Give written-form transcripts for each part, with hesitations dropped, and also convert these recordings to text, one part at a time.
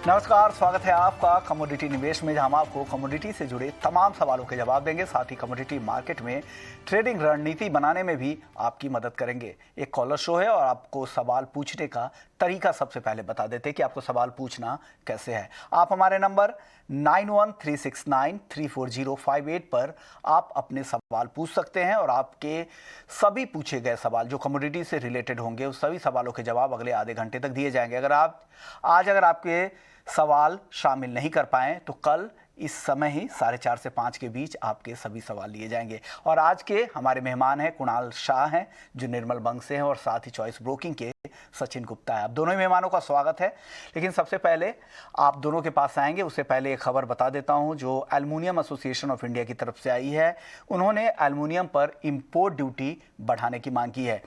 नमस्कार, स्वागत है आपका कमोडिटी निवेश में, जहां हम आपको कमोडिटी से जुड़े तमाम सवालों के जवाब देंगे। साथ ही कमोडिटी मार्केट में ट्रेडिंग रणनीति बनाने में भी आपकी मदद करेंगे। एक कॉलर शो है और आपको सवाल पूछने का तरीका सबसे पहले बता देते हैं कि आपको सवाल पूछना कैसे है। आप हमारे नंबर 9136934058 पर आप अपने सवाल पूछ सकते हैं और आपके सभी पूछे गए सवाल जो कमोडिटी से रिलेटेड होंगे उस सभी सवालों के जवाब अगले आधे घंटे तक दिए जाएंगे। अगर आपके सवाल शामिल नहीं कर पाएं तो कल इस समय ही 4:30 से 5 के बीच आपके सभी सवाल लिए जाएंगे। और आज के हमारे मेहमान हैं कुणाल शाह हैं जो निर्मल बंग से हैं, और साथ ही चॉइस ब्रोकिंग के सचिन गुप्ता है। आप दोनों ही मेहमानों का स्वागत है। लेकिन सबसे पहले आप दोनों के पास आएंगे उससे पहले एक खबर बता देता हूं जो एल्युमिनियम एसोसिएशन ऑफ इंडिया की तरफ से आई है। उन्होंने एल्युमिनियम पर इंपोर्ट ड्यूटी बढ़ाने की मांग की है।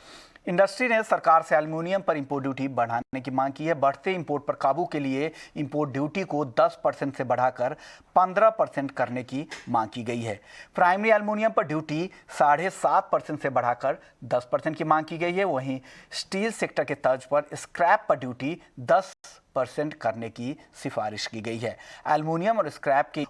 इंडस्ट्री ने सरकार से एल्युमिनियम पर इंपोर्ट ड्यूटी बढ़ाने की मांग की है। बढ़ते इंपोर्ट पर काबू के लिए इंपोर्ट ड्यूटी को 10% से बढ़ाकर 15% करने की मांग की गई है। प्राइमरी एल्युमिनियम पर ड्यूटी 7.5% से बढ़ाकर 10% की मांग की गई है। वहीं स्टील सेक्टर के तर्ज पर स्क्रैप पर ड्यूटी 10% करने की सिफारिश की गई है। एल्युमिनियम और स्क्रैप के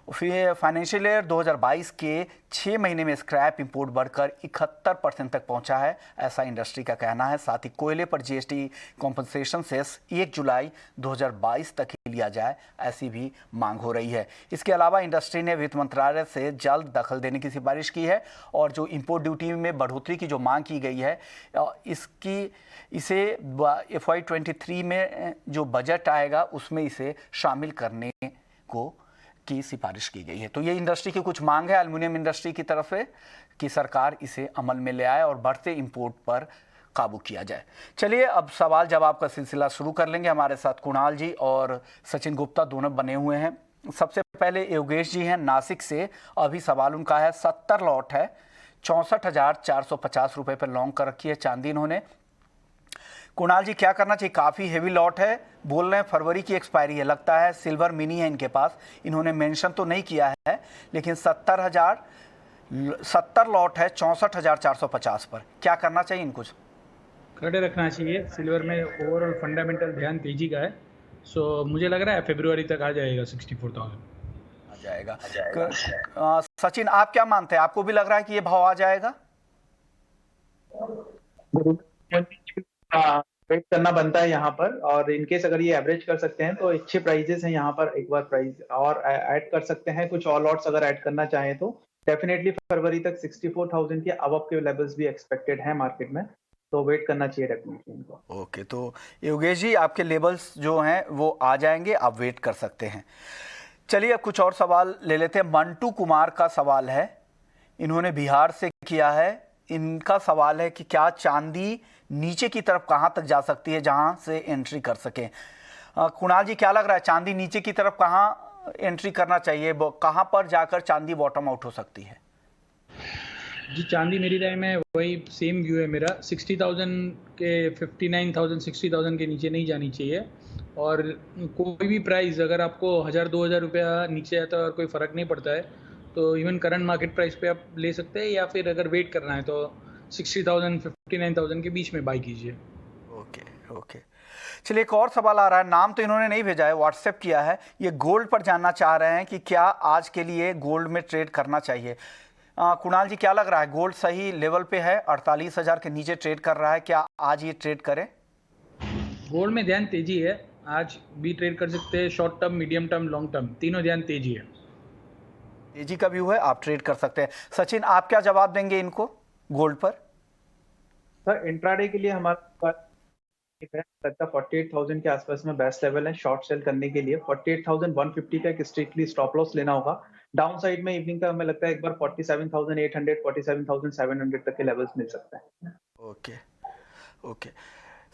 फाइनेंशियल ईयर 2022 के 6 महीने में स्क्रैप इंपोर्ट बढ़कर 71% तक पहुंचा है, ऐसा इंडस्ट्री का कहना है। साथ ही कोयले पर जीएसटी कॉम्पनसेशन सेस 1 जुलाई 2022 तक ही लिया जाए, ऐसी भी मांग हो रही है। इसके अलावा इंडस्ट्री ने वित्त मंत्रालय से जल्द दखल देने की सिफारिश की है और जो इंपोर्ट ड्यूटी में बढ़ोतरी की जो मांग की गई है इसे FY23 में जो बजट आएगा उसमें इसे शामिल करने की सिफारिश की गई है। तो ये इंडस्ट्री की कुछ मांग है एल्युमिनियम इंडस्ट्री की तरफ से कि सरकार इसे अमल में ले आए और बढ़ते इंपोर्ट पर काबू किया जाए। चलिए अब सवाल जवाब का सिलसिला शुरू कर लेंगे। हमारे साथ कुणाल जी और सचिन गुप्ता दोनों बने हुए हैं। सबसे पहले योगेश जी हैं नासिक से। अभी सवाल उनका है 70 लॉट है, 64,450 रुपये पर लॉन्ग कर रखी है चांदी इन्होंने। कुणाल जी क्या करना चाहिए? काफ़ी हेवी लॉट है, बोल रहे हैं फरवरी की एक्सपायरी है, लगता है सिल्वर मिनी है इनके पास। इन्होंने मेंशन तो नहीं किया है लेकिन 70 लॉट है 64,450 पर, क्या करना चाहिए इनको? खड़े रखना चाहिए। सिल्वर में ओवरऑल फंडामेंटल ध्यान तेजी का है, सो मुझे लग रहा है फरवरी तक आ जाएगा 64,000 आ जाएगा। सचिन आप क्या मानते हैं, आपको भी लग रहा है कि ये भाव आ जाएगा? वेट करना बनता है यहाँ पर, और इनकेस अगर ये एवरेज कर सकते हैं तो अच्छे प्राइजेस हैं यहाँ पर। एक बार प्राइस और ऐड कर सकते हैं, कुछ और लॉट्स अगर ऐड करना चाहें तो डेफिनेटली फरवरी तक 64,000 के अब के लेवल्स भी एक्सपेक्टेड है मार्केट में, तो वेट करना चाहिए डेफिनेटली इनको। ओके, तो योगेश जी आपके लेवल्स जो हैं वो आ जाएंगे, आप वेट कर सकते हैं। चलिए अब कुछ और सवाल ले लेते हैं। मंटू कुमार का सवाल है, इन्होंने बिहार से किया है। इनका सवाल है कि क्या चांदी नीचे की तरफ कहाँ तक जा सकती है जहाँ से एंट्री कर सकें? कुणाल जी क्या लग रहा है, चांदी नीचे की तरफ कहाँ एंट्री करना चाहिए, कहाँ पर जाकर चांदी बॉटम आउट हो सकती है? जी, चांदी मेरी राय में वही सेम व्यू है मेरा। 60,000 के 59,000 60,000 के नीचे नहीं जानी चाहिए। और कोई भी प्राइस अगर आपको 1,000-2,000 रुपया नीचे आता है और कोई फ़र्क नहीं पड़ता है तो इवन करंट मार्केट प्राइस पे आप ले सकते हैं, या फिर अगर वेट करना है तो 60,000 59,000 के बीच में बाई कीजिए। ओके। चलिए एक और सवाल आ रहा है, नाम तो इन्होंने नहीं भेजा है, व्हाट्सएप किया है। ये गोल्ड पर जानना चाह रहे हैं कि क्या आज के लिए गोल्ड में ट्रेड करना चाहिए। कुणाल जी क्या लग रहा है, गोल्ड सही लेवल पे है, 48,000 के नीचे ट्रेड कर रहा है, क्या आज ये ट्रेड करें? गोल्ड में ध्यान तेजी है, आज भी ट्रेड कर सकते हैं। Short term, medium term, long term तीनों ध्यान तेजी है। तेजी का व्यू है, आप ट्रेड कर सकते हैं। सचिन आप क्या जवाब देंगे इनको गोल्ड पर? सर इंट्राडे के लिए हमारा लगता है 48,000 के आसपास में बेस्ट लेवल है शॉर्ट सेल करने के लिए। 48,150 का एक स्ट्रिक्टली स्टॉप लॉस लेना होगा। डाउन साइड में इवनिंग का हमें लगता है एक बार 47,800 47,700 तक के लेवल्स मिल सकते हैं। ओके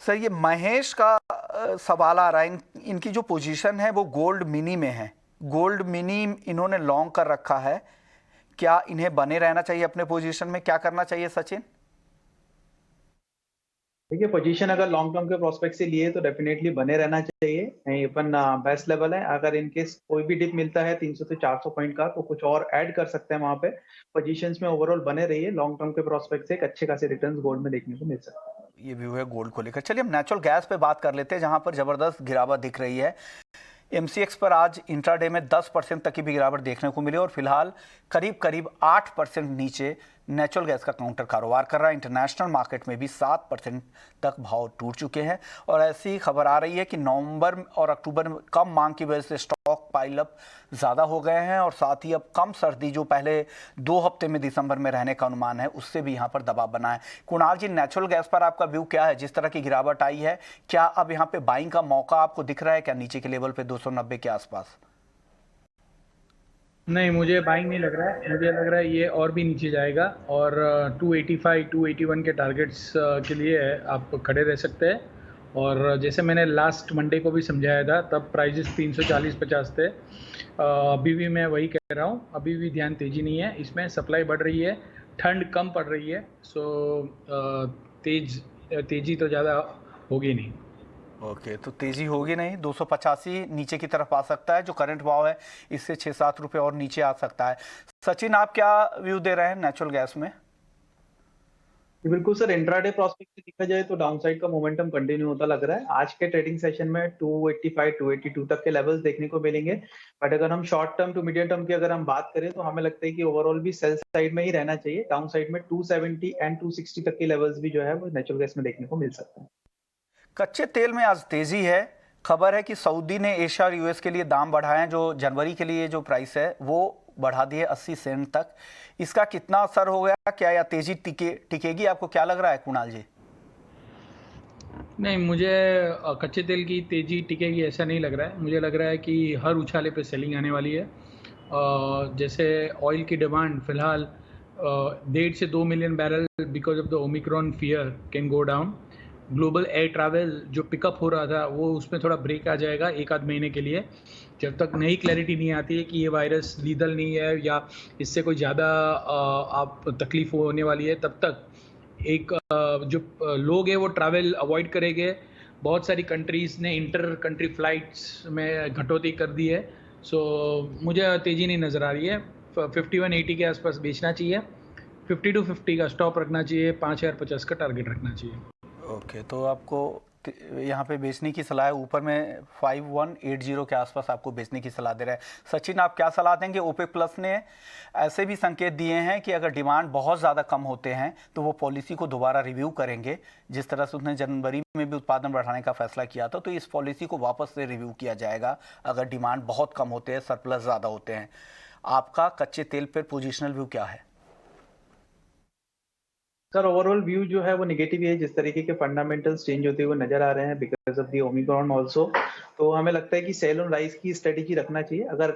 सर, ये महेश का सवाल आ रहा है, इनकी जो पोजीशन है वो गोल्ड मिनी में है। गोल्ड मिनी इन्होंने लॉन्ग कर रखा है, क्या इन्हें बने रहना चाहिए अपने पोजीशन में, क्या करना चाहिए सचिन? देखिए पोजीशन अगर लॉन्ग टर्म के प्रोस्पेक्ट से लिए तो डेफिनेटली बने रहना चाहिए। अपन बेस्ट लेवल है, अगर इनकेस कोई भी डिप मिलता है 300 से 400 पॉइंट का तो कुछ और ऐड कर सकते हैं वहां पे। पोजीशंस में ओवरऑल बने रहिए, लॉन्ग टर्म के प्रोस्पेक्ट से एक अच्छे खासे रिटर्न्स गोल्ड में देखने को मिल सकते हैं। ये व्यू है गोल्ड को लेकर। चलिए हम नेचुरल गैस पे बात कर लेते हैं जहां पर जबरदस्त गिरावट दिख रही है। एमसीएक्स पर आज इंट्राडे में 10% तक की भी गिरावट देखने को मिली और फिलहाल करीब करीब 8% नीचे नेचुरल गैस का काउंटर कारोबार कर रहा है। इंटरनेशनल मार्केट में भी 7% तक भाव टूट चुके हैं और ऐसी खबर आ रही है कि नवंबर और अक्टूबर में कम मांग की वजह से स्टॉक पाइल अप ज़्यादा हो गए हैं और साथ ही अब कम सर्दी जो पहले 2 हफ्ते में दिसंबर में रहने का अनुमान है उससे भी यहाँ पर दबाव बना है। कुणाल जी, नेचुरल गैस पर आपका व्यू क्या है? जिस तरह की गिरावट आई है, क्या अब यहाँ पे बाइंग का मौका आपको दिख रहा है क्या नीचे के लेवल पे 290 के आसपास? नहीं, मुझे बाइंग नहीं लग रहा है। मुझे लग रहा है ये और भी नीचे जाएगा और 285 281 के टारगेट्स के लिए आप खड़े रह सकते हैं। और जैसे मैंने लास्ट मंडे को भी समझाया था, तब प्राइजेस 340-50 थे। अभी भी मैं वही कह रहा हूँ, अभी भी ध्यान तेज़ी नहीं है इसमें। सप्लाई बढ़ रही है, ठंड कम पड़ रही है, सो तेज़ी तो ज़्यादा होगी नहीं। ओके, तो तेजी होगी नहीं। 285 नीचे की तरफ आ सकता है, जो करंट भाव है इससे 6-7 रुपए और नीचे आ सकता है। सचिन, आप क्या व्यू दे रहे हैं नेचुरल गैस में? बिल्कुल सर, इंट्राडे प्रोस्पेक्ट से देखा जाए तो डाउनसाइड का मोमेंटम कंटिन्यू होता लग रहा है। आज के ट्रेडिंग सेशन में 285 282 तक के लेवल्स देखने को मिलेंगे। बट अगर हम short term to medium term की अगर हम बात करें तो हमें लगता है कि ओवरऑल भी सेल साइड में ही रहना चाहिए। डाउन साइड में 270 एंड 260 तक के लेवल्स भी जो है वो नेचुरल गैस में देखने को मिल सकता है। कच्चे तेल में आज तेजी है। खबर है कि सऊदी ने एशिया और यूएस के लिए दाम बढ़ाए हैं। जो जनवरी के लिए जो प्राइस है वो बढ़ा दिए 80 सेंट तक। इसका कितना असर हो गया? क्या यह तेजी टिकेगी? आपको क्या लग रहा है कुणाल जी? नहीं, मुझे कच्चे तेल की तेज़ी टिकेगी ऐसा नहीं लग रहा है। मुझे लग रहा है कि हर उछाले पे सेलिंग आने वाली है। जैसे ऑयल की डिमांड फ़िलहाल 1.5 से 2 million barrel because of the Omicron fear can go down. Global air travel जो पिकअप हो रहा था वो उसमें थोड़ा ब्रेक आ जाएगा 1 आध महीने के लिए, जब तक नई क्लैरिटी नहीं आती है कि ये वायरस लीदल नहीं है या इससे कोई ज़्यादा आप तकलीफ होने वाली है। तब तक एक जो लोग हैं वो ट्रैवल अवॉइड करेंगे। बहुत सारी कंट्रीज़ ने इंटर कंट्री फ्लाइट्स में कटौती कर दी है। सो मुझे तेज़ी नहीं नज़र आ रही है। 5180 के आसपास बेचना चाहिए, 50 to 50 का स्टॉप रखना चाहिए, 5050 का टारगेट रखना चाहिए। ओके, तो आपको यहाँ पे बेचने की सलाह है। ऊपर में 5180 के आसपास आपको बेचने की सलाह दे रहा है। सचिन, आप क्या सलाह देंगे? ओपेक प्लस ने ऐसे भी संकेत दिए हैं कि अगर डिमांड बहुत ज़्यादा कम होते हैं तो वो पॉलिसी को दोबारा रिव्यू करेंगे। जिस तरह से उसने जनवरी में भी उत्पादन बढ़ाने का फैसला किया था, तो इस पॉलिसी को वापस से रिव्यू किया जाएगा अगर डिमांड बहुत कम होते हैं, सरप्लस ज़्यादा होते हैं। आपका कच्चे तेल पर पोजिशनल व्यू क्या है? सर, ओवरऑल व्यू जो है वो नेगेटिव है। जिस तरीके के फंडामेंटल्स चेंज होते हुए नजर आ रहे हैं because of the Omicron also, तो हमें लगता है कि सेल ऑन राइज की स्ट्रेटेजी रखना चाहिए। अगर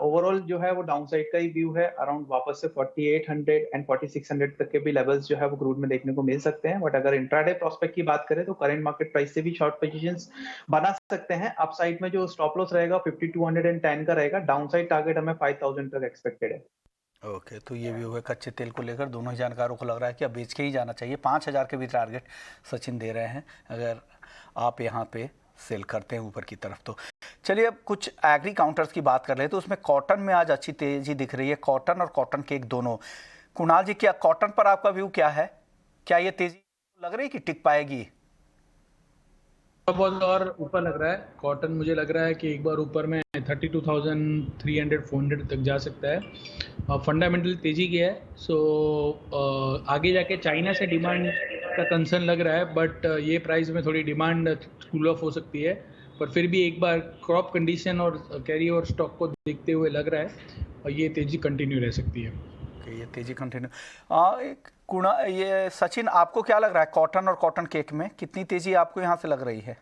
ओवरऑल जो है वो डाउनसाइड का ही व्यू है, अराउंड वापस से 4800 एंड 4600 तक के भी लेवल्स जो है वो क्रूड में देखने को मिल सकते हैं। बट अगर इंट्राडे प्रोस्पेक्ट की बात करें तो करंट मार्केट प्राइस से भी शॉर्ट पोजीशंस बना सकते हैं। अपसाइड में जो स्टॉप लॉस रहेगा 5210 का रहेगा। डाउनसाइड टारगेट हमें 5000 तक एक्सपेक्टेड है। ओके, तो ये भी हुआ कच्चे तेल को लेकर। दोनों ही जानकारों को लग रहा है कि अब बेच के ही जाना चाहिए। 5000 के भी टारगेट सचिन दे रहे हैं अगर आप यहाँ पे सेल करते हैं ऊपर की तरफ। तो चलिए अब कुछ एग्री काउंटर्स की बात कर रहे हैं। तो उसमें कॉटन में आज अच्छी तेजी दिख रही है, कॉटन और कॉटन केक दोनों। कुणाल जी, क्या कॉटन पर आपका व्यू क्या है? क्या ये तेजी लग रही है कि टिक पाएगी? बहुत और ऊपर लग रहा है कॉटन। मुझे लग रहा है कि एक बार ऊपर में 32,300-400 तक जा सकता है। फंडामेंटल तेजी की है। सो आगे जाके चाइना से डिमांड का कंसर्न लग रहा है, बट ये प्राइस में थोड़ी डिमांड कूल ऑफ हो सकती है। पर फिर भी एक बार क्रॉप कंडीशन और कैरी ओवर स्टॉक को देखते हुए लग रहा है और ये तेजी कंटिन्यू रह सकती है। कि ये तेजी कंटिन्यू। ये सचिन, आपको क्या लग रहा है कॉटन और कॉटन केक में कितनी तेजी आपको यहाँ से लग रही है?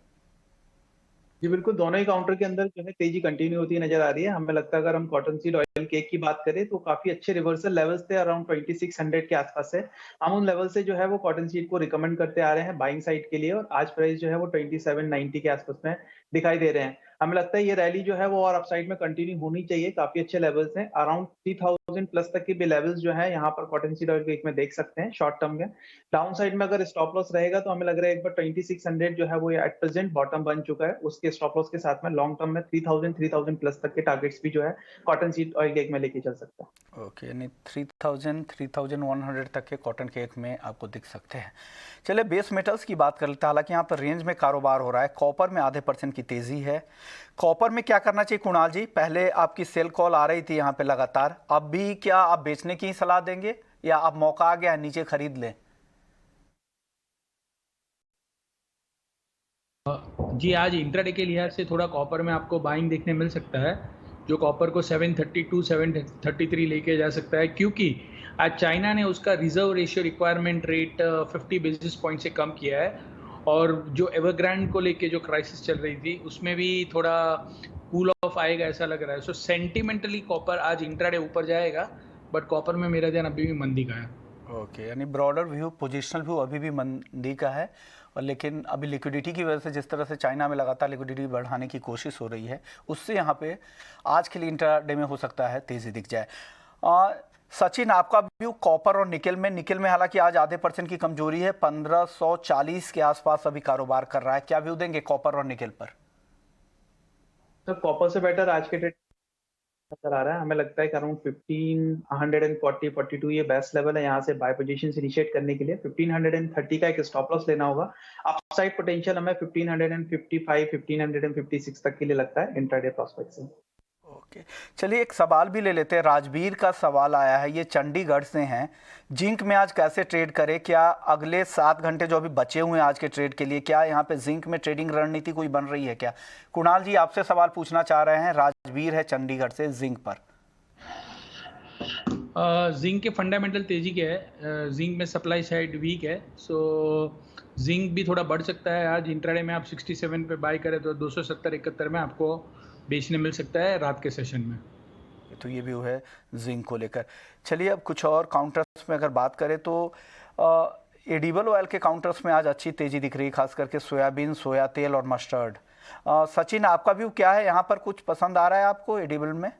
जी बिल्कुल, दोनों ही काउंटर के अंदर जो है तेजी कंटिन्यू होती नजर आ रही है। हमें लगता है अगर हम कॉटन सीड ऑयल केक की बात करें तो काफी अच्छे रिवर्सल लेवल्स थे, अराउंड 2600 के आसपास है। हम उन लेवल से जो है वो कॉटन सीड को रिकमेंड करते आ रहे हैं बाइंग साइड के लिए, और आज प्राइस जो है वो 2790 के आसपास में दिखाई दे रहे हैं। हमें लगता है ये रैली जो है वो और अपसाइड में कंटिन्यू होनी चाहिए। काफी अच्छे लेवल्स हैं, अराउंड 3000 प्लस तक की भी लेवल्स जो है यहाँ पर कॉटन सीड ऑयल वीक में देख सकते हैं शॉर्ट टर्म में। डाउन साइड में अगर स्टॉप लॉस रहेगा तो हमें लग रहा है एक बार 2600 जो है वो एट प्रेजेंट बॉटम बन चुका है। उसके स्टॉप लॉस के साथ में लॉन्ग टर्म में 3000 प्लस तक के टारगेट्स भी जो है कॉटन सीड ऑयल केक में लेके चल सकते हैं। ओके, यानी 3100 तक के कॉटन केक में आपको दिख सकते हैं। चलिए बेस मेटल्स की बात कर लेते हैं। हालांकि यहाँ पर रेंज में कारोबार हो रहा है। कॉपर में आधे % की तेजी है। कॉपर में क्या करना चाहिए कुणाल जी? पहले आपकी सेल कॉल आ रही थी यहाँ पे लगातार, अब भी क्या आप बेचने की ही सलाह देंगे या अब मौका आ गया है नीचे खरीद लें? जी, आज इंट्राडे के लिहाज से थोड़ा कॉपर में आपको बाइंग देखने मिल सकता है, जो कॉपर को 732 733 लेके जा सकता है, क्योंकि आज चाइना ने उसका reserve ratio requirement rate 50 basis point से कम किया है। और जो एवरग्रांड को लेके जो क्राइसिस चल रही थी उसमें भी थोड़ा कूल ऑफ आएगा ऐसा लग रहा है। सो सेंटिमेंटली कॉपर आज इंट्राडे ऊपर जाएगा, बट कॉपर में मेरा ध्यान अभी भी मंदी का है। ओके, यानी ब्रॉडर व्यू, पोजिशनल व्यू अभी भी मंदी का है। और लेकिन अभी लिक्विडिटी की वजह से, जिस तरह से चाइना में लगातार लिक्विडिटी बढ़ाने की कोशिश हो रही है, उससे यहाँ पे आज के लिए इंट्राडे में हो सकता है तेज़ी दिख जाए। सचिन, आपका व्यू कॉपर और निकल में? निकल में हालांकि आज आधे % की कमजोरी है, 1540 के आसपास अभी कारोबार कर रहा है। क्या व्यू देंगे कॉपर और निकल पर? तो कॉपर से बेटर आज के डेट नजर आ रहा है। हमें लगता है कि अराउंड 1540 42 ये बेस्ट लेवल है यहाँ से बाय पोजीशन इनिशिएट करने के लिए। 1530 का एक स्टॉप लॉस लेना होगा। अपसाइड पोटेंशियल हमें 1555 1556 तक के लिए लगता है इंट्राडे प्रोस्पेक्ट से। ओके, चलिए एक सवाल भी ले लेते हैं। राजवीर का सवाल आया है, ये चंडीगढ़ से हैं। जिंक में आज कैसे ट्रेड करें? क्या अगले 7 घंटे जो अभी बचे हुए हैं आज के ट्रेड के लिए, क्या यहाँ पे जिंक में ट्रेडिंग रणनीति कोई बन रही है क्या? कुणाल जी आपसे सवाल पूछना चाह रहे हैं। राजवीर है चंडीगढ़ से, जिंक पर। जिंक के फंडामेंटल तेजी के है। जिंक में सप्लाई साइड वीक है, सो जिंक भी थोड़ा बढ़ सकता है। आज इंट्राडे में आप 67 पे बाय करें तो 270-71 में आपको बेचने मिल सकता है रात के सेशन में। तो ये भी है जिंक को लेकर। चलिए अब कुछ और काउंटर्स में अगर बात करें तो एडिबल ऑयल के काउंटर्स में आज अच्छी तेजी दिख रही है, खास करके सोयाबीन, सोया तेल और मस्टर्ड। सचिन, आपका व्यू क्या है? यहाँ पर कुछ पसंद आ रहा है आपको एडिबल में?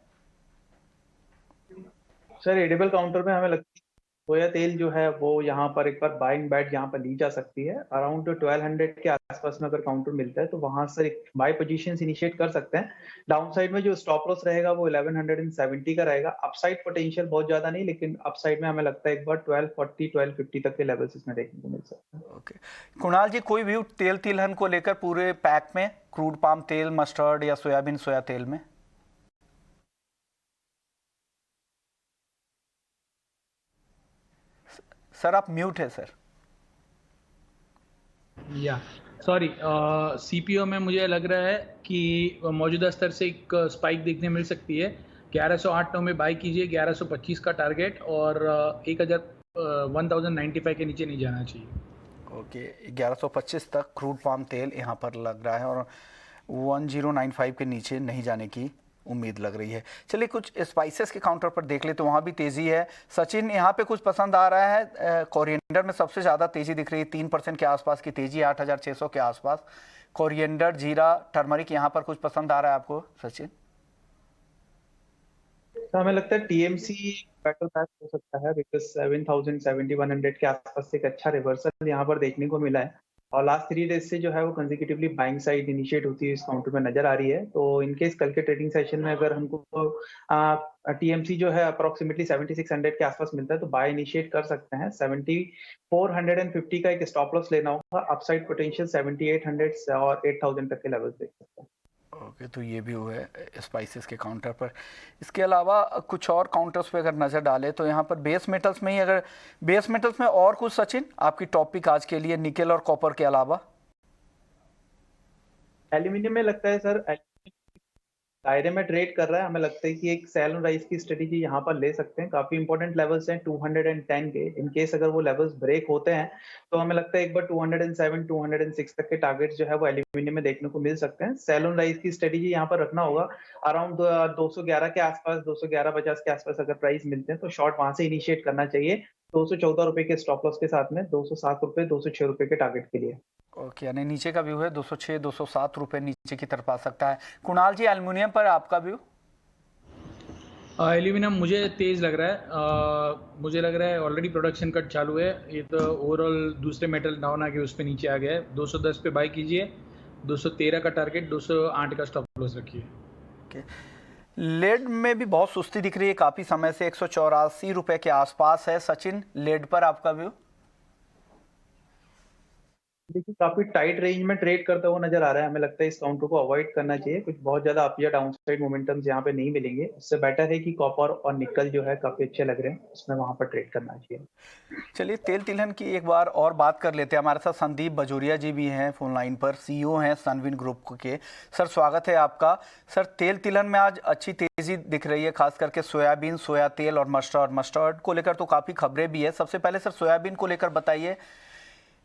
सर एडिबल काउंटर में हमें लगता है सोया तेल जो है वो यहाँ पर एक बार बाइंग बैट यहाँ पर ली जा सकती है। अराउंड 1200 के आसपास में अगर काउंटर मिलता है तो वहां से एक बाय पोजीशन इनिशिएट कर सकते हैं। डाउन साइड में जो स्टॉप लॉस रहेगा वो 1170 का रहेगा। अपसाइड पोटेंशियल बहुत ज्यादा नहीं, लेकिन अपसाइड में हमें लगता है एक बार 1240 1250 तक के लेवल्स इसमें देखने को मिल सकते हैं। ओके, कुणाल जी कोई व्यू तेल तिलहन को लेकर पूरे पैक में, क्रूड पाम तेल, मस्टर्ड या सोयाबीन, सोया तेल में? सर आप म्यूट है सर। या सॉरी, सीपीओ में मुझे लग रहा है कि मौजूदा स्तर से एक स्पाइक देखने मिल सकती है। 1108 में बाई कीजिए, 1125 का टारगेट, और 1095 के नीचे नहीं जाना चाहिए। ओके, 1125 तक क्रूड पाम तेल यहाँ पर लग रहा है और 1095 के नीचे नहीं जाने की उम्मीद लग रही है। चलिए कुछ स्पाइसेस के काउंटर पर देख ले तो वहाँ भी तेज़ी है। सचिन, यहाँ पे कुछ पसंद आ रहा है? कोरिएंडर में सबसे ज़्यादा तेज़ी दिख रही है, 3% के आसपास की तेज़ी, 8600 के आसपास। कोरिएंडर, जीरा, टर्मरिक, यहाँ पर कुछ पसंद आ रहा है आपको सचिन? तो हमें लगता है टीएमसी बेटर बैक हो सकता है, बिकॉज 7000 7100 के आसपास से एक अच्छा रिवर्सल यहाँ पर देखने को मिला है। और लास्ट 3 डेज से जो है वो कंसेक्यूटिवली बाइंग साइड इनिशिएट होती है इस काउंटर में नजर आ रही है। तो इनकेस कल के ट्रेडिंग सेशन में अगर हमको टीएमसी जो है अप्रोक्सीमेटली 7600 के आसपास मिलता है तो बाय इनिशिएट कर सकते हैं। 7450 का एक स्टॉप लॉस लेना होगा। अपसाइड पोटेंशियल 7800 और 8000 तक के लेवल्स देख सकते हैं। ओके, तो ये भी हुआ है स्पाइसेस के काउंटर पर। इसके अलावा कुछ और काउंटर्स पे अगर नज़र डालें तो यहाँ पर बेस मेटल्स में ही, अगर बेस मेटल्स में और कुछ सचिन आपकी टॉपिक आज के लिए निकेल और कॉपर के अलावा? एल्यूमिनियम में लगता है सर दायरे में ट्रेड कर रहा है। हमें लगता है कि एक सेल एंड राइज की स्ट्रेटेजी यहाँ पर ले सकते हैं। काफी इंपॉर्टेंट लेवल्स हैं 210 के। इन केस अगर वो लेवल्स ब्रेक होते हैं तो हमें लगता है एक बार 207 206 तक के टारगेट्स जो है वो एल्यूमिनियम में देखने को मिल सकते हैं। सेल एंड राइज की स्ट्रेटेजी यहाँ पर रखना होगा। अराउंड 211 के आसपास, 211.50 के आसपास अगर प्राइस मिलते हैं तो शॉर्ट वहां से इनिशिएट करना चाहिए। 214 रुपए के स्टॉप लॉस के साथ में 207 रुपए 206 रुपए के टारगेट के लिए। ओके, यानी नीचे का व्यू है 206 207 रुपये नीचे की तरफ आ सकता है। कुणाल जी, एल्युमिनियम पर आपका व्यू? एल्यूमिनियम मुझे तेज़ लग रहा है। मुझे लग रहा है ऑलरेडी प्रोडक्शन कट चालू है। ये तो ओवरऑल दूसरे मेटल डाउन आके उस पे नीचे आ गया है। 210 पे बाई कीजिए, 213 का टारगेट, 208 का स्टॉप लॉस रखिए। ओके। लेड में भी बहुत सुस्ती दिख रही है काफ़ी समय से, 184 रुपए के आसपास है। सचिन, लेड पर आपका व्यू? देखिए काफी टाइट रेंज में ट्रेड करता हुआ नजर आ रहा है। हमें लगता है इस काउंटर को अवॉइड करना चाहिए। कुछ बहुत ज्यादा अप या डाउन साइड मोमेंटम्स यहाँ पे नहीं मिलेंगे। इससे बेटर है कि कॉपर और निकल जो है काफी अच्छे लग रहे हैं, इसमें वहां पर ट्रेड करना चाहिए। चलिए तेल तिलहन की एक बार और बात कर लेते हैं। हमारे साथ संदीप बजोरिया जी भी हैं फोन लाइन पर, सीईओ हैं सनविन ग्रुप के। सर स्वागत है आपका। सर तेल तिलहन में आज अच्छी तेजी दिख रही है, खास करके सोयाबीन, सोया तेल और मस्टर्ड को लेकर तो काफ़ी खबरें भी है। सबसे पहले सर सोयाबीन को लेकर बताइए,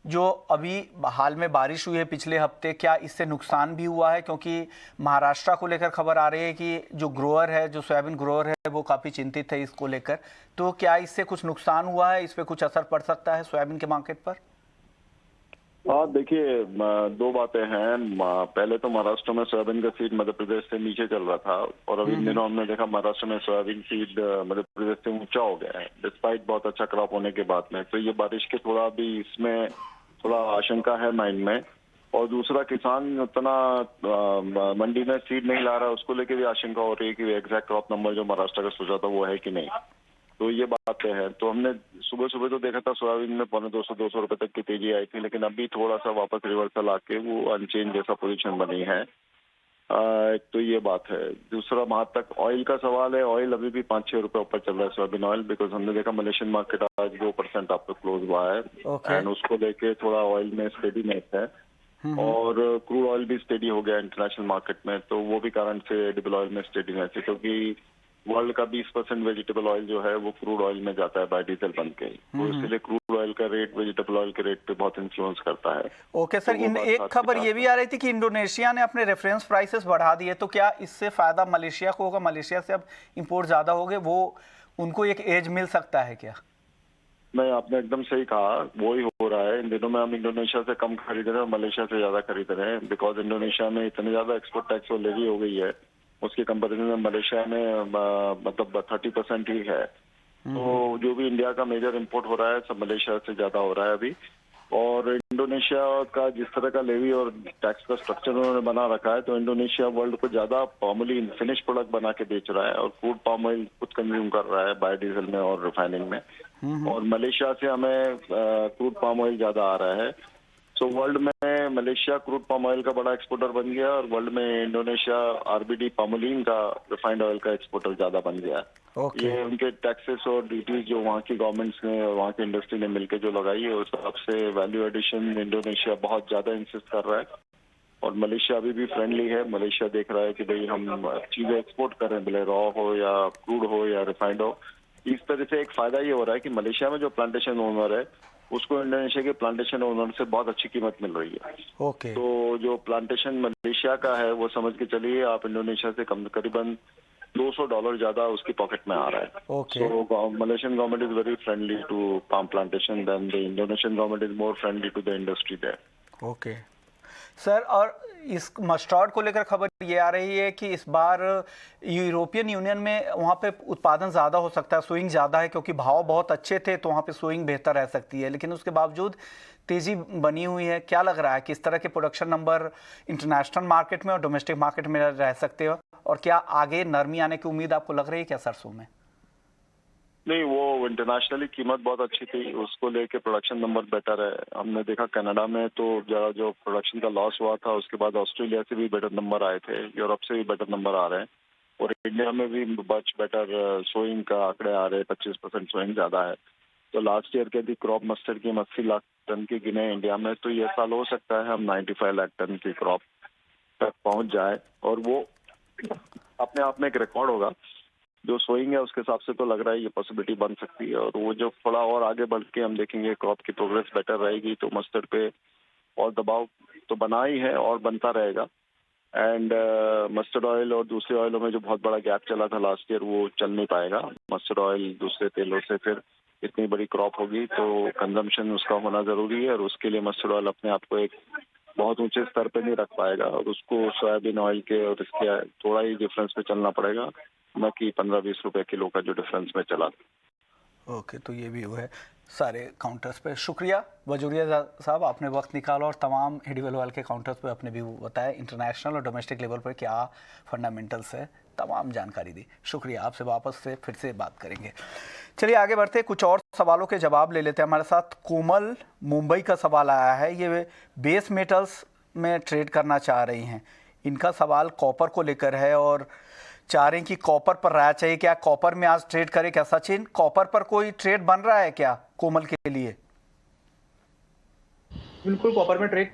जो अभी हाल में बारिश हुई है पिछले हफ्ते, क्या इससे नुकसान भी हुआ है? क्योंकि महाराष्ट्र को लेकर खबर आ रही है कि जो ग्रोअर है, जो सोयाबीन ग्रोअर है, वो काफ़ी चिंतित है इसको लेकर। तो क्या इससे कुछ नुकसान हुआ है? इस पे कुछ असर पड़ सकता है सोयाबीन के मार्केट पर? हाँ देखिए, दो बातें हैं। पहले तो महाराष्ट्र में सोयाबीन का सीड मध्य प्रदेश से नीचे चल रहा था, और अभी इन दिनों हमने देखा महाराष्ट्र में सोयाबीन सीड मध्य प्रदेश से ऊंचा हो गया है, डिस्पाइट बहुत अच्छा क्रॉप होने के बाद में। तो ये बारिश के थोड़ा भी इसमें थोड़ा आशंका है माइंड में। और दूसरा, किसान उतना मंडी में सीड नहीं ला रहा, उसको लेके भी आशंका हो रही है कि एग्जैक्ट क्रॉप नंबर जो महाराष्ट्र का सोचा था वो है कि नहीं। तो ये बातें हैं। तो हमने सुबह सुबह तो देखा था सोयाबीन में 250-200 रुपए तक की तेजी आई थी, लेकिन अभी थोड़ा सा वापस रिवर्सल आके वो अनचेंज जैसा पोजीशन बनी है। एक तो ये बात है। दूसरा, वहां तक ऑयल का सवाल है। ऑयल अभी भी 5-6 रुपए ऊपर चल रहा है सोयाबीन ऑयल, बिकॉज हमने देखा मलेशियन मार्केट आज 2% आपको क्लोज हुआ है। ओके। एंड उसको लेके थोड़ा ऑयल में स्टेडीनेस है। और क्रूड ऑयल भी स्टेडी हो गया इंटरनेशनल मार्केट में, तो वो भी कारण से एडिबल ऑयल में स्टेडीनेस है, क्योंकि वर्ल्ड का 20% वेजिटेबल ऑयल जो है वो क्रूड ऑयल में जाता है बाय डीजल बन के। तो इसलिए क्रूड ऑयल का रेट वेजिटेबल ऑयल के रेट पे बहुत इन्फ्लुएंस करता है। ओके सर, तो वो इन बात एक साथ खबर के ये साथ भी आ रही थी कि इंडोनेशिया ने अपने रेफरेंस प्राइसेस बढ़ा दिए, तो क्या इससे फायदा मलेशिया को होगा? मलेशिया से अब इंपोर्ट ज़्यादा हो गए, वो उनको एक एज मिल सकता है क्या? नहीं, आपने एकदम सही कहा, वो ही हो रहा है। इन दिनों में हम इंडोनेशिया से कम खरीद रहे हैं और मलेशिया से ज्यादा खरीद रहे हैं, बिकॉज इंडोनेशिया में इतनी ज्यादा एक्सपोर्ट टैक्स और लेवी हो गई है। उसके कंपेरिजन में मलेशिया में मतलब 30% ही है। तो जो भी इंडिया का मेजर इंपोर्ट हो रहा है सब मलेशिया से ज्यादा हो रहा है अभी। और इंडोनेशिया का जिस तरह का लेवी और टैक्स का स्ट्रक्चर उन्होंने बना रखा है, तो इंडोनेशिया वर्ल्ड को ज्यादा पाम ऑयल फिनिश प्रोडक्ट बना के बेच रहा है, और क्रूड पाम ऑयल खुद कंज्यूम कर रहा है बायोडीजल में और रिफाइनिंग में। और मलेशिया से हमें क्रूड पाम ऑयल ज्यादा आ रहा है। सो वर्ल्ड में मलेशिया क्रूड पाम ऑयल का बड़ा एक्सपोर्टर बन गया, और वर्ल्ड में इंडोनेशिया आरबीडी पामोलिन का रिफाइंड ऑयल का एक्सपोर्टर ज्यादा बन गया। ओके। ये उनके टैक्सेस और ड्यूटीज जो वहाँ की गवर्नमेंट्स ने और वहाँ की इंडस्ट्री ने मिलकर जो लगाई है, उस हिसाब से वैल्यू एडिशन इंडोनेशिया बहुत ज्यादा इंसिस्ट कर रहा है। और मलेशिया अभी भी फ्रेंडली है। मलेशिया देख रहा है कि भाई हम चीजें एक्सपोर्ट कर रहे हैं, भले रॉ हो या क्रूड हो या रिफाइंड हो। इस तरह से एक फायदा ये हो रहा है कि मलेशिया में जो प्लांटेशन ओनर है उसको इंडोनेशिया के प्लांटेशन ओनर से बहुत अच्छी कीमत मिल रही है। ओके। तो जो प्लांटेशन मलेशिया का है वो समझ के चलिए आप, इंडोनेशिया से करीबन $200 ज्यादा उसकी पॉकेट में आ रहा है। Okay. So Malaysian government is very friendly to palm plantation then the Indonesian government is more friendly to the industry there. Okay sir, और इस मस्टर्ड को लेकर खबर ये आ रही है कि इस बार यूरोपियन यूनियन में वहाँ पे उत्पादन ज़्यादा हो सकता है, सोइंग ज़्यादा है, क्योंकि भाव बहुत अच्छे थे तो वहाँ पे सोइंग बेहतर रह सकती है, लेकिन उसके बावजूद तेज़ी बनी हुई है। क्या लग रहा है कि इस तरह के प्रोडक्शन नंबर इंटरनेशनल मार्केट में और डोमेस्टिक मार्केट में रह सकते हो, और क्या आगे नरमी आने की उम्मीद आपको लग रही है क्या सरसों में? नहीं, वो इंटरनेशनली कीमत बहुत अच्छी थी, उसको लेके प्रोडक्शन नंबर बेटर है। हमने देखा कनाडा में तो जरा जो प्रोडक्शन का लॉस हुआ था उसके बाद ऑस्ट्रेलिया से भी बेटर नंबर आए थे, यूरोप से भी बेटर नंबर आ रहे हैं, और इंडिया में भी मच बेटर सोइंग का आंकड़े आ रहे हैं। 25% सोइंग ज्यादा है। तो लास्ट ईयर के भी क्रॉप मस्टर्ड की हम 80 लाख टन की गिने इंडिया में, तो ये साल हो सकता है हम 95 लाख टन की क्रॉप तक पहुंच जाए, और वो अपने आप में एक रिकॉर्ड होगा। जो सोइंग है उसके हिसाब से तो लग रहा है ये पॉसिबिलिटी बन सकती है, और वो जो थोड़ा और आगे बढ़ के हम देखेंगे क्रॉप की प्रोग्रेस बेटर रहेगी तो मस्टर्ड पे और दबाव तो बना ही है और बनता रहेगा। एंड मस्टर्ड ऑयल और दूसरे ऑयलों में जो बहुत बड़ा गैप चला था लास्ट ईयर वो चल नहीं पाएगा। मस्टर्ड ऑयल दूसरे तेलों से फिर इतनी बड़ी क्रॉप होगी तो कंजम्पशन उसका होना जरूरी है, और उसके लिए मस्टर्ड ऑयल अपने आप को एक बहुत ऊंचे स्तर पे नहीं रख पाएगा, और उसको सोयाबीन ऑयल के और इसके थोड़ा ही डिफरेंस पे चलना पड़ेगा। न कि 15-20 रुपए किलो का जो डिफरेंस में चला। ओके, तो ये भी वो है सारे काउंटर्स पे। शुक्रिया वजूरिया साहब, आपने वक्त निकाला और तमाम हिडीवेल ऑयल के काउंटर्स पे अपने भी बताया इंटरनेशनल और डोमेस्टिक लेवल पर क्या फंडामेंटल्स है, तमाम जानकारी दी। शुक्रिया, आपसे वापस से फिर से बात करेंगे। चलिए आगे बढ़ते, कुछ और सवालों के जवाब ले लेते हैं। हमारे साथ कोमल मुंबई का सवाल आया है, ये बेस मेटल्स में ट्रेड करना चाह रही हैं। इनका सवाल कॉपर को लेकर है और चाह रहे हैं कि कॉपर पर राय चाहिए, क्या कॉपर में आज ट्रेड करें क्या? सचिन, कॉपर पर कोई ट्रेड बन रहा है क्या कोमल के लिए? बिल्कुल, कॉपर में ट्रेड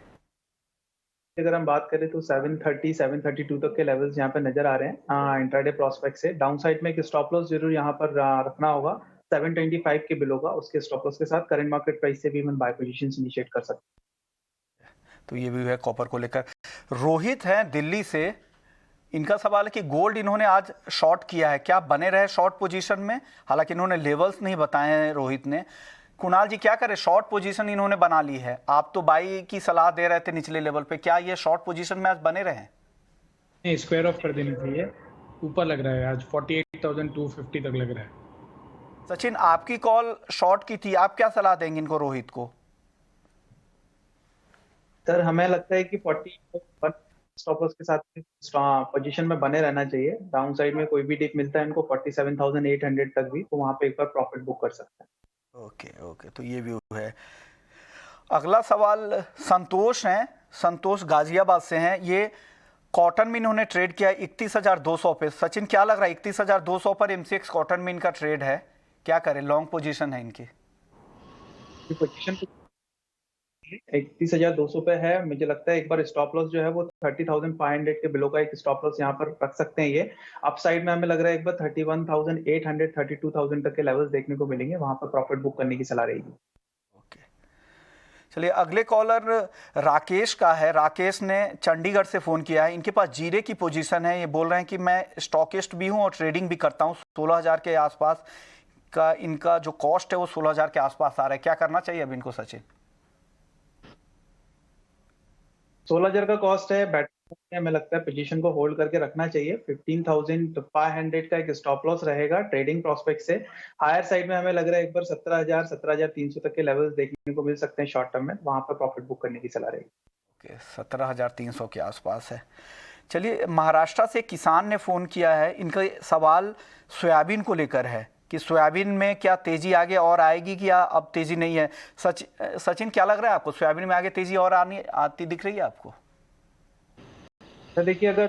अगर हम बात करें तो 730 732 तक के लेवल्स यहाँ पे नजर आ रहे हैं इंट्राडे प्रोस्पेक्ट से। डाउन साइड में एक स्टॉप लॉस जरूर यहाँ पर रखना होगा 725 के बिलो का, उसके स्टॉप लॉस के साथ करंट मार्केट प्राइस से भी हम बाय पोजीशंस इनिशिएट कर सकते हैं। तो ये भी है कॉपर को लेकर। रोहित है दिल्ली से, इनका सवाल है कि गोल्ड इन्होंने आज शॉर्ट किया है, क्या बने रहे शॉर्ट पोजीशन में? हालांकि इन्होंने लेवल्स नहीं बताए हैं रोहित ने। कुणाल जी क्या करें, शॉर्ट पोजीशन इन्होंने बना ली है, आप तो बाई की सलाह दे रहे थे निचले लेवल पे, क्या ये शॉर्ट पोजीशन में आज बने रहे? नहीं, स्क्वायर ऑफ कर देनी चाहिए, ऊपर लग रहा है आज 48,250 तक लग रहा है। सचिन, आपकी कॉल शॉर्ट की थी, आप क्या सलाह देंगे इनको, रोहित को? सर हमें लगता है कि 40 स्टॉप लॉस के साथ पोजीशन में बने रहना चाहिए। डाउन साइड में कोई भी डिप मिलता है इनको 47,800 तक भी, तो वहां पे एक बार प्रॉफिट बुक कर सकते हैं। ओके, तो ये भी है। अगला सवाल संतोष हैं, संतोष गाजियाबाद से हैं। ये कॉटन में इन्होंने ट्रेड किया 31,200 पे। सचिन क्या लग रहा है, 31,200 पर MCX कॉटन में इनका ट्रेड है, क्या करें? लॉन्ग पोजीशन है इनकी। पोजीशन 31,200 पे है, मुझे लगता है एक बार स्टॉप लॉस जो है वो 30,500 के बिलो का एक स्टॉप लॉस यहाँ पर रख सकते हैं। ये अपसाइड में हमें लग रहा है एक बार 31,800 32,000 तक के लेवल्स देखने को मिलेंगे, वहां पर प्रॉफिट बुक करने की सलाह रहेगी। ओके, चलिए अगले कॉलर राकेश का है। राकेश ने चंडीगढ़ से फोन किया है, इनके पास जीरे की पोजीशन है। ये बोल रहे हैं कि मैं स्टॉकिस्ट भी हूँ और ट्रेडिंग भी करता हूँ। 16,000 के आसपास का इनका जो कॉस्ट है वो 16,000 के आसपास आ रहा है, क्या करना चाहिए अब इनको सचिन? 16,000 का कॉस्ट है, बैटरी हमें लगता है पोजीशन को होल्ड करके रखना चाहिए। 15,500 का एक स्टॉप लॉस रहेगा ट्रेडिंग प्रोस्पेक्ट से। हायर साइड में हमें लग रहा है एक बार 17,000 17,300 तक के लेवल्स देखने को मिल सकते हैं शॉर्ट टर्म में, वहां पर प्रॉफिट बुक करने की सलाह रहेगी। ओके, 17,300 के आसपास है। चलिए महाराष्ट्र से किसान ने फोन किया है, इनका सवाल सोयाबीन को लेकर है कि सोयाबीन में क्या तेजी आगे और आएगी कि या अब तेजी नहीं है? सचिन क्या लग रहा है आपको, सोयाबीन में आगे तेजी और आती दिख रही है आपको? तो देखिए, अगर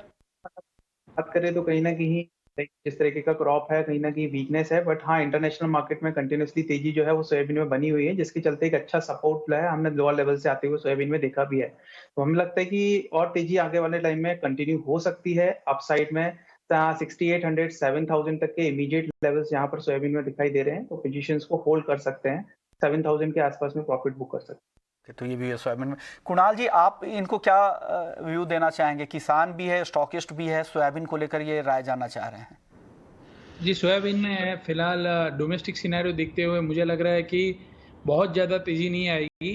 बात करें तो कहीं ना कहीं जिस तरीके का क्रॉप है कहीं ना कहीं वीकनेस है, बट हाँ इंटरनेशनल मार्केट में कंटिन्यूसली तेजी जो है वो सोयाबीन में बनी हुई है, जिसके चलते एक अच्छा सपोर्ट है हमने लोअर लेवल से आते हुए सोयाबीन में देखा भी है। तो हमें लगता है कि और तेजी आगे वाले टाइम में कंटिन्यू हो सकती है। अपसाइड में 6,800 7,000 तक के इमीडिएट लेवल्स यहाँ पर सोयाबीन में दिखाई दे रहे हैं, तो पोजीशंस को होल्ड कर सकते हैं। 7,000 के आसपास में प्रॉफिट बुक कर सकते हैं। तो ये भी है सोयाबीन में। कुणाल जी आप इनको क्या व्यू देना चाहेंगे? किसान भी है, स्टॉकिस्ट भी है, सोयाबीन को लेकर ये राय जानना चाह रहे हैं। जी, सोयाबीन में फिलहाल डोमेस्टिक सिनेरियो देखते हुए मुझे लग रहा है कि बहुत ज़्यादा तेज़ी नहीं आएगी।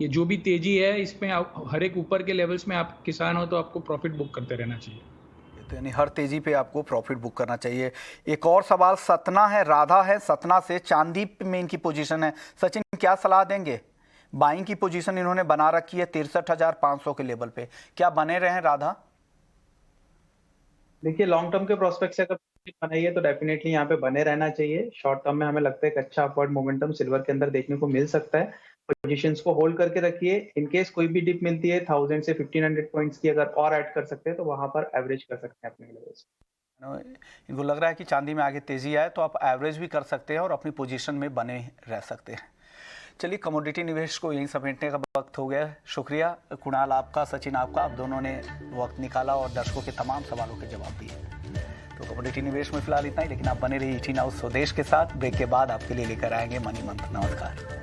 ये जो भी तेज़ी है इसमें हर एक ऊपर के लेवल्स में आप किसान हो तो आपको प्रॉफिट बुक करते रहना चाहिए। तो यानी हर तेजी पे आपको प्रॉफिट बुक करना चाहिए। एक और सवाल सतना है, राधा है सतना से, चांदी में इनकी पोजीशन है। सचिन क्या सलाह देंगे? बाइंग की पोजीशन इन्होंने बना रखी है 63,500 के लेवल पे, क्या बने रहे राधा? देखिए, लॉन्ग टर्म के प्रोस्पेक्ट से अगर बनाइए तो डेफिनेटली यहाँ पे बने रहना चाहिए। शॉर्ट टर्म में हमें लगता है एक अच्छा अपवर्ड मोमेंटम सिल्वर के अंदर देखने को मिल सकता है। पोजीशंस को होल्ड करके रखिए, इनकेस कोई भी डिप मिलती है 1000 से 1500 पॉइंट्स की अगर और ऐड कर सकते हैं तो वहां पर एवरेज कर सकते हैं अपने लेवल्स। इनको लग रहा है कि चांदी में आगे तेजी आए तो आप एवरेज भी कर सकते हैं और अपनी पोजीशन में बने रह सकते हैं। चलिए कमोडिटी निवेश को यहीं समेटने का वक्त हो गया। शुक्रिया कुणाल आपका, सचिन आपका, आप दोनों ने वक्त निकाला और दर्शकों के तमाम सवालों के जवाब दिए। तो कमोडिटी निवेश में फिलहाल इतना ही, लेकिन आप बने रहिए 18 हाउस स्वदेश के साथ। ब्रेक के बाद आपके लिए लेकर आएंगे मनी मंत्र। नमस्कार।